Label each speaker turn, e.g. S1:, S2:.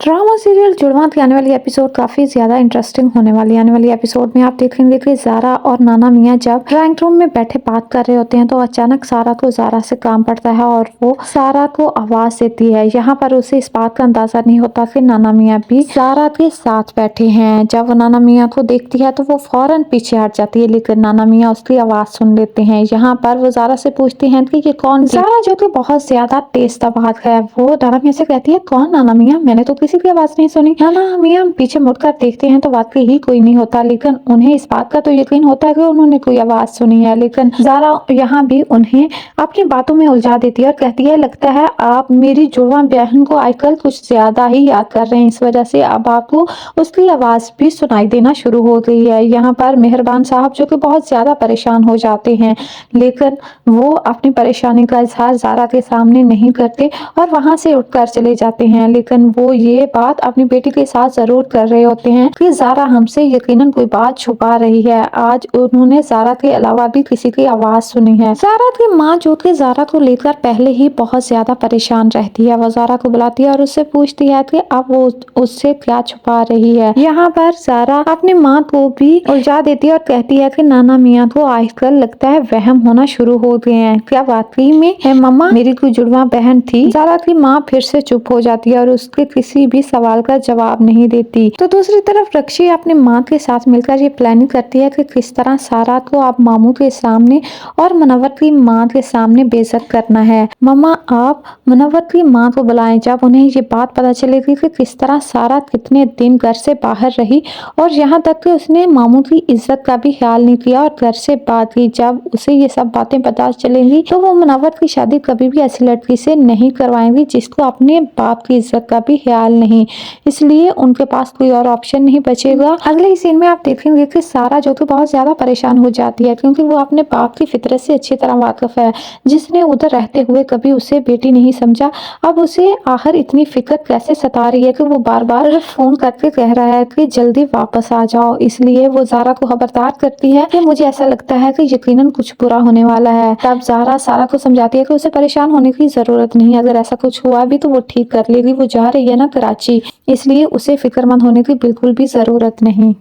S1: Drama serial जुड़वा की आने वाली एपिसोड काफी ज्यादा इंटरेस्टिंग होने वाली है। आने वाली एपिसोड में आप देखेंगे कि ज़ारा और नाना मियाँ जब ड्राइंग रूम में बैठे बात कर रहे होते हैं तो अचानक सारा को ज़ारा से काम पड़ता है और वो सारा को आवाज देती है। यहाँ पर उसे इस बात का अंदाजा नहीं होता कि नाना मियाँ भी ज़ारा के साथ बैठे हैं। जब वो नाना मियाँ को देखती है तो वो फौरन पीछे हट जाती है, लेकिन नाना मियाँ उसकी आवाज सुन लेते हैं। यहाँ पर वो ज़ारा से पूछती हैं कि ये कौन। ज़ारा जो कि बहुत ज्यादा तेज तबाह है, वो नाना मियाँ से कहती है, कौन नाना मियाँ, मैंने तो किसी की आवाज नहीं सुनी। नाना मियाँ पीछे मुड़कर देखते हैं तो वाकई ही कोई नहीं होता, लेकिन उन्हें इस बात का तो यकीन होता है कि उन्होंने कोई आवाज सुनी है। लेकिन ज़ारा यहाँ भी उन्हें अपनी बातों में उलझा देती है और कहती है, लगता है आप मेरी जुड़वा बहन को आजकल कुछ ज्यादा ही याद कर रहे हैं, इस वजह से अब आपको उसकी आवाज भी सुनाई देना शुरू हो गई है। यहाँ पर मेहरबान साहब जो कि बहुत ज्यादा परेशान हो जाते हैं, लेकिन वो अपनी परेशानी का इजहार ज़ारा के सामने नहीं करते और वहां से उठकर चले जाते हैं। लेकिन वो ये बात अपनी बेटी के साथ जरूर कर रहे होते हैं कि ज़ारा हमसे यकीनन कोई बात छुपा रही है। आज उन्होंने ज़ारा के अलावा भी किसी की आवाज सुनी है। ज़ारा की माँ जो कि ज़ारा को लेकर पहले ही बहुत ज्यादा परेशान रहती है, वो ज़ारा को बुलाती है और उससे पूछती है कि अब वो उससे क्या छुपा रही है। यहाँ पर ज़ारा अपनी माँ को भी उलझा देती है और कहती है कि नाना मियाँ को आजकल लगता है वहम होना शुरू हो गए हैं, क्या वाकई में है मम्मा मेरी कोई जुड़वा बहन थी। ज़ारा की माँ फिर से चुप हो जाती है और उसके किसी भी सवाल का जवाब नहीं देती। तो दूसरी तरफ रक्षी अपनी माँ के साथ मिलकर ये प्लानिंग करती है कि किस तरह सारा को आप मामू के सामने और मुनव्वर की माँ के सामने बेइज्जत करना है। मम्मा आप मुनव्वर की माँ को बुलाएं। जब उन्हें ये बात पता चलेगी कि किस तरह सारा कितने दिन घर से बाहर रही और यहाँ तक कि उसने मामू की इज्जत का भी ख्याल नहीं किया और घर से बात की, जब उसे ये सब बातें पता चलेंगी तो वो मुनव्वर की शादी कभी भी ऐसी लड़की से नहीं करवाएंगी जिसको अपने बाप की इज्जत का भी ख्याल नहीं। इसलिए उनके पास कोई और ऑप्शन नहीं बचेगा। अगले ही सीन में आप देखेंगे कि सारा जो कि बहुत ज्यादा परेशान हो जाती है, क्योंकि वो अपने बाप की फितरत से अच्छी तरह वाकिफ है। जिसने उधर रहते हुए कभी उसे बेटी नहीं समझा, अब उसे आखिर इतनी फिक्र कैसे सता रही है कि वो बार बार फोन करके कह रहा है कि जल्दी वापस आ जाओ। इसलिए वो ज़ारा को खबरदार करती है कि मुझे ऐसा लगता है कि यकीनन कुछ बुरा होने वाला है। तब ज़ारा सारा को समझाती है कि उसे परेशान होने की जरूरत नहीं, अगर ऐसा कुछ हुआ भी तो वो ठीक कर लेगी, वो जा रही है ना कराची, इसलिए उसे फिक्रमंद होने की बिल्कुल भी जरूरत नहीं।